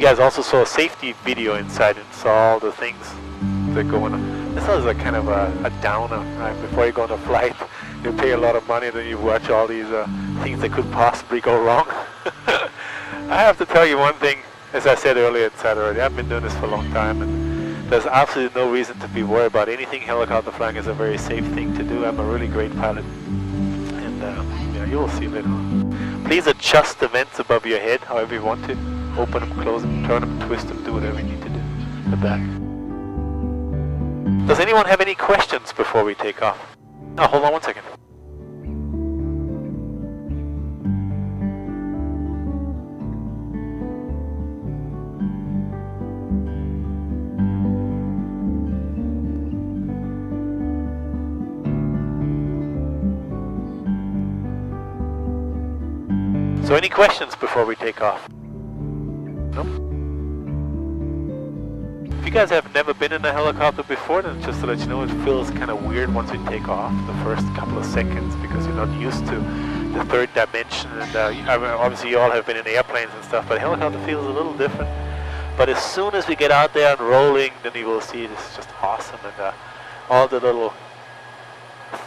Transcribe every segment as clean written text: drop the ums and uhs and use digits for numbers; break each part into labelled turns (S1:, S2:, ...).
S1: guys also saw a safety video inside and saw all the things that go on. This is like kind of a downer, right? Before you go on a flight, you pay a lot of money, then you watch all these things that could possibly go wrong. I have to tell you one thing, as I said earlier, already, I've been doing this for a long time, and there's absolutely no reason to be worried about anything. Helicopter flying is a very safe thing to do. I'm a really great pilot, and yeah, you will see later on. Please adjust the vents above your head however you want to. Open them, close them, turn them, twist them, do whatever you need to do. The back. Does anyone have any questions before we take off? Oh, hold on one second. So any questions before we take off? No? If you guys have never been in a helicopter before, then just to let you know, it feels kind of weird once we take off the first couple of seconds because you're not used to the third dimension. And obviously you all have been in airplanes and stuff, but helicopter feels a little different. But as soon as we get out there and rolling, then you will see it's just awesome, and all the little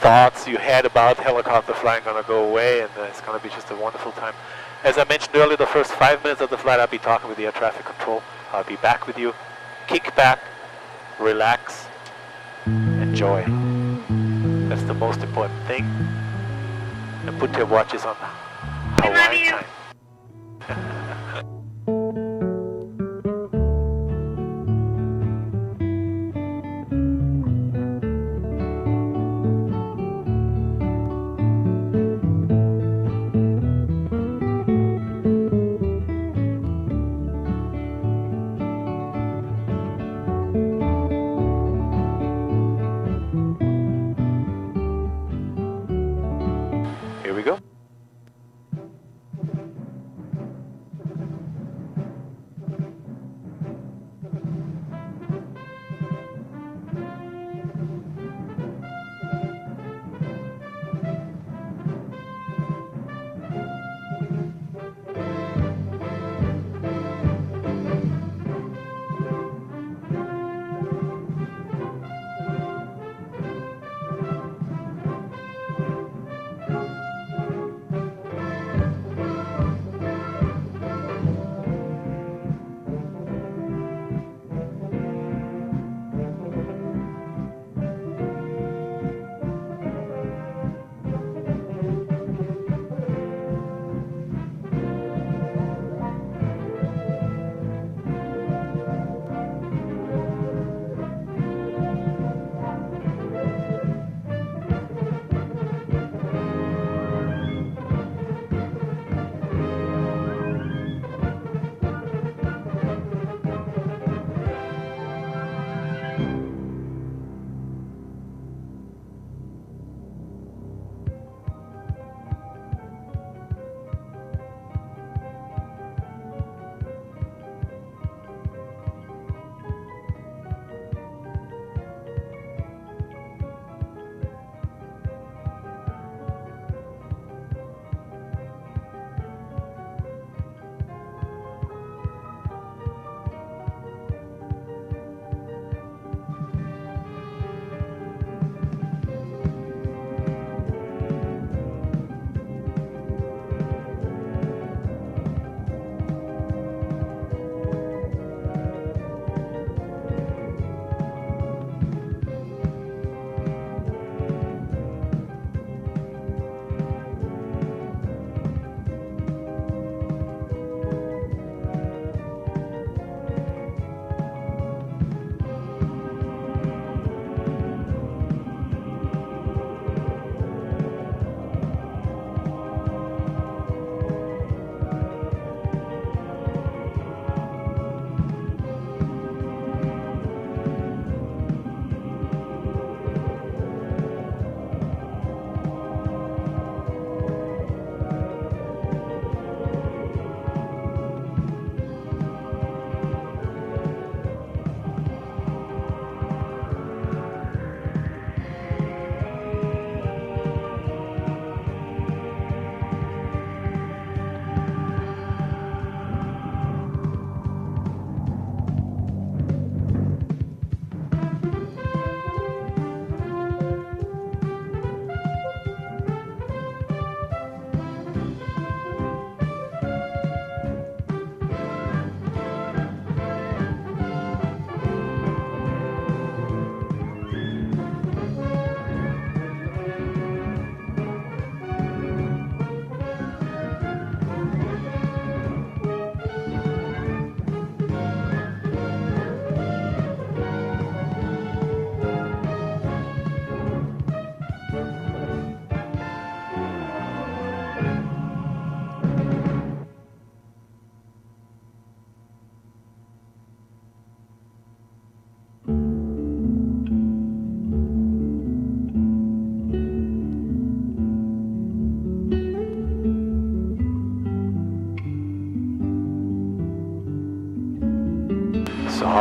S1: thoughts you had about helicopter flying are going to go away, and it's going to be just a wonderful time. As I mentioned earlier, the first 5 minutes of the flight I'll be talking with the air traffic control. I'll be back with you. Kick back, relax, enjoy. That's the most important thing. And put your watches on Hawaiian time. Here we go.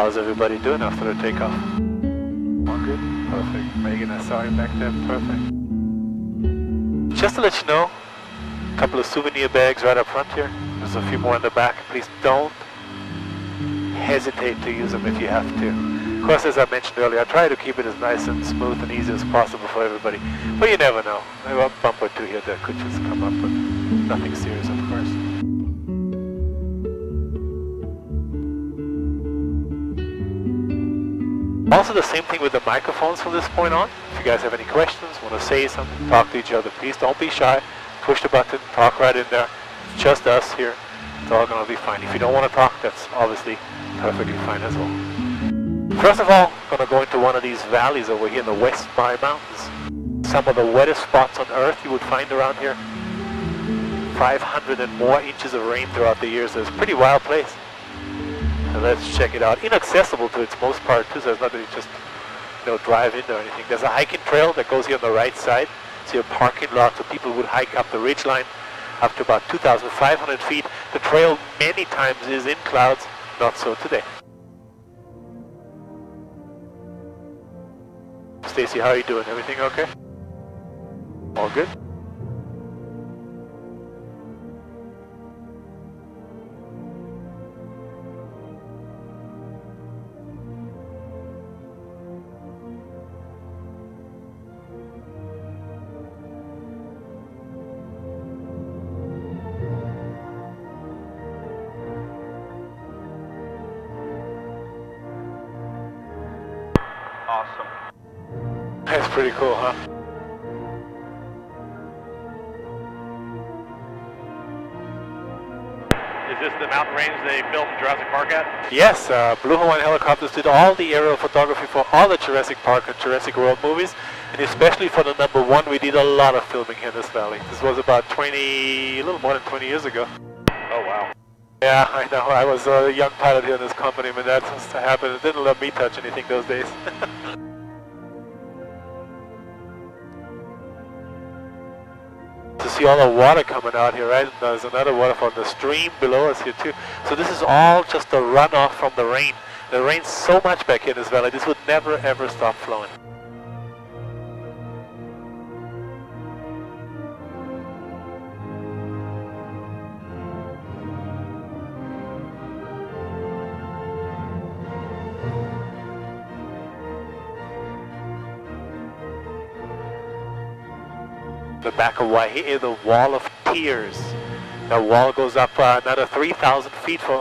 S1: How's everybody doing after the takeoff? All good? Perfect. Megan, I saw you back there. Perfect. Just to let you know, a couple of souvenir bags right up front here. There's a few more in the back. Please don't hesitate to use them if you have to. Of course, as I mentioned earlier, I try to keep it as nice and smooth and easy as possible for everybody. But you never know. Maybe a bump or two here that could just come up, but nothing serious, of course. Also, the same thing with the microphones from this point on. If you guys have any questions, want to say something, talk to each other, please don't be shy. Push the button, talk right in there. It's just us here. It's all going to be fine. If you don't want to talk, that's obviously perfectly fine as well. First of all, I'm going to go into one of these valleys over here in the West Mile Mountains. Some of the wettest spots on Earth you would find around here. 500 and more inches of rain throughout the year, so it's a pretty wild place. So let's check it out. Inaccessible to its most part too, so it's not that you just drive in or anything. There's a hiking trail that goes here on the right side. See a parking lot, so people would hike up the ridgeline up to about 2,500 feet. The trail many times is in clouds, not so today. Stacy, how are you doing? Everything okay? All good?
S2: Awesome.
S1: That's pretty cool, huh?
S2: Is this the mountain range they filmed Jurassic Park at?
S1: Yes, Blue Hawaiian Helicopters did all the aerial photography for all the Jurassic Park and Jurassic World movies, and especially for the #1, we did a lot of filming here in this valley. This was about a little more than 20 years ago.
S2: Oh, wow.
S1: Yeah, I know. I was a young pilot here in this company when that was to happen. It didn't let me touch anything those days. To see all the water coming out here, right? There's another waterfall, the stream below us here too. So this is all just a runoff from the rain. It rains so much back here in this valley, this would never ever stop flowing. The back of Waihe, the Wall of Tears. The wall goes up another 3,000 feet from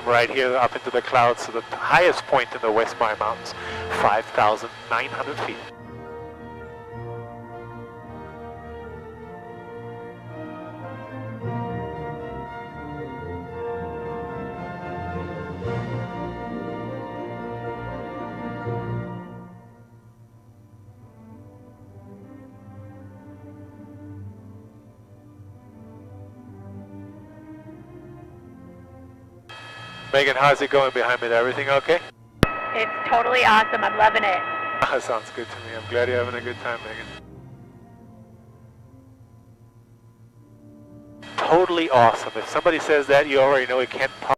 S1: right here up into the clouds to the highest point in the West Mile Mountains, 5,900 feet. Megan, how's it going behind me? Everything okay?
S3: It's totally awesome. I'm loving it.
S1: Sounds good to me. I'm glad you're having a good time, Megan. Totally awesome. If somebody says that, you already know it can't